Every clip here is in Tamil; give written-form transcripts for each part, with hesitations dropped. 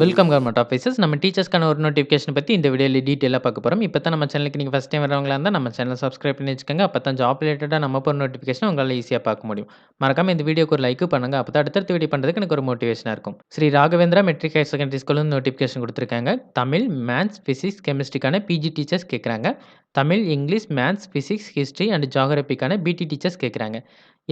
Welcome government officers. நம்ம டீச்சர்ஸ்க்கான ஒரு நோட்டிஃபிகேஷன் பத்தி இந்த வீடியோல டீட்டெயிலா பார்க்க போறோம். இப்ப தான் நம்ம சேனலுக்கு நீங்க ஃபர்ஸ்ட் டைம் வரவங்களா இருந்தா நம்ம சேனல சப்ஸ்கிரைப் பண்ணி வச்சுக்கோங்க. அப்பதான் ஜாப் ரிலேட்டடா நம்ம போடுற நோட்டிஃபிகேஷன உங்களால ஈஸியா பார்க்க முடியும். மறக்காம இந்த வீடியோக்கு ஒரு லைக்கும் பண்ணுங்க. அப்பதான் அடுத்தடுத்த வீடியோ பண்றதுக்கு எனக்கு ஒரு மோட்டிவேஷனா இருக்கும். Shri Raghavendra matric higher secondary ஸ்கூல்ல இருந்து நோட்டிஃபிகேஷன் குடுத்துருக்காங்க. தமிழ், மேத்ஸ், பிசிக்ஸ், கெமிஸ்ட்ரிக்கான பிஜி டீச்சர்ஸ் கேட்குறாங்க. Tamil, English, maths, physics, history and ஜியோகிராஃபிக்கான பிடி டீச்சர்ஸ் கேட்குறாங்க.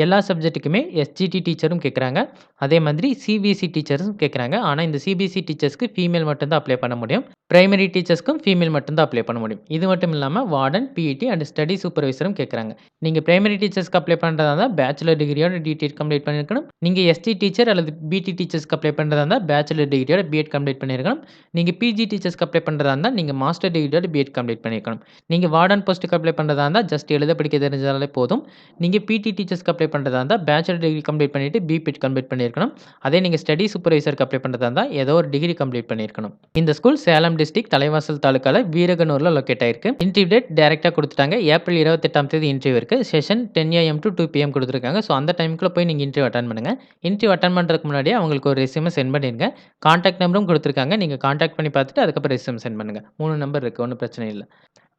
எல்லா சப்ஜெக்ட்டுக்குமே எஸ்ஜிடி டீச்சரும் கேட்குறாங்க. அதே மாதிரி சிபிஎஸ்இ டீச்சர்ஸும் கேட்குறாங்க. ஆனா, இந்த சிபிஎஸ்இ டீச்சர்ஸ்க்கு ஃபீமேல் மட்டும் தான் அப்ளை பண்ண முடியும். பிரைமரி டீச்சர்ஸ்க்கும் ஃபீமேல் மட்டும் தான் அப்ளை பண்ண முடியும். இது மட்டும் இல்லாம வார்டன், பிஇடி அண்ட் ஸ்டடி சூப்பர்வைசரும் கேட்குறாங்க. நீங்க பிரைமரி டீச்சர்ஸ்க்கு அப்ளை பண்றதா இருந்தா பேச்சுலர் டிகிரியோட டிடிஎட் கம்ப்ளீட் பண்ணியிருக்கணும். நீங்க எஸ்டி டீச்சர் அல்லது பிடி டீச்சர்ஸ்க்கு அப்ளை பண்றதா இருந்தா பேச்சுலர் டிகிரியோட பிஎட் கம்ப்ளீட் பண்ணியிருக்கணும். நீங்க பிஜி டீச்சர்ஸ்க்கு அப்ளை பண்றதா இருந்தா நீங்க மாஸ்டர் டிகிரியோட பிஎட் கம்ப்ளீட் பண்ணியிருக்கணும். நீங்க வார்டன் போஸ்ட்டுக்கு அப்ளை பண்றதா இருந்தா ஜஸ்ட் எழுத படிக்க தெரிஞ்சாலே போதும். நீங்க பிடி டீச்சர்ஸ்க்கு அப்ளை பண்றதா இருந்தா பேச்சுலர் டிகிரி கம்ப்ளீட் பண்ணிட்டு பிபிஎட் கம்ப்ளீட் பண்ணியிருக்கணும். அதே நீங்க ஸ்டடி சூப்பர்வைசருக்கு அப்ளை பண்றதா இருந்தா ஏதோ ஒரு டிகிரி கம்ப்ளீட் பண்ணியிருக்கணும். இந்த ஸ்கூல் சேலம் டிஸ்ட்ரிக்ட் தலைவாசல் தாலுகால வீரகனூர்ல லொகேட் ஆயிருக்கு. இன்டர்வியூ டேட் டைரக்ட்டா குடுத்துட்டாங்க. ஏப்ரல் 28ஆம் தேதி இன்டர்வியூ இருக்கு. செஷன் 10 AM to 2 PM குடுத்துருக்காங்க. ஸோ அந்த டைம்க்குள்ள போய் நீங்க இன்டர்வியூ அட்டெண்ட் பண்ணுங்க. இன்டர்வியூ அட்டெண்ட் பண்றதுக்கு முன்னாடியே அவங்களுக்கு ஒரு ரெஸ்யூம சென்ட் பண்ணிருங்க. கான்டாக்ட் நம்பரும் குடுத்துருக்காங்க. நீங்க கான்டாக்ட் பண்ணி பார்த்துட்டு அதுக்கப்புறம் ரெஸ்யூம் சென்ட் பண்ணுங்க. 3 நம்பர் இருக்கு. ஒண்ணும் பிரச்சனை இல்ல.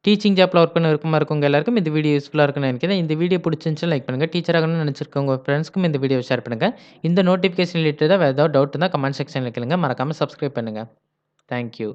டீச்சிங் ஜாப்ல ஒர்க் பண்ண விருப்பமா இருக்கவங்க எல்லாருக்கும் இந்த வீடியோ யூஸ்ஃபுல்லா இருக்கும்னு நினைக்கிறேன். இந்த வீடியோ பிடிச்சிருந்துச்சுன்னா லைக் பண்ணுங்க. டீச்சர் ஆகணும்னு நினைச்சிருக்கவங்க ஃப்ரெண்ட்ஸ்க்கும் இந்த வீடியோவை ஷேர் பண்ணுங்க. இந்த நோட்டிஃபிகேஷன் ரிலேட்டடா வேற ஏதாவது டவுட் இருந்தா கமெண்ட் செக்ஷன்ல கேளுங்க. மறக்காம சப்ஸ்கிரைப் பண்ணுங்க. Thank you.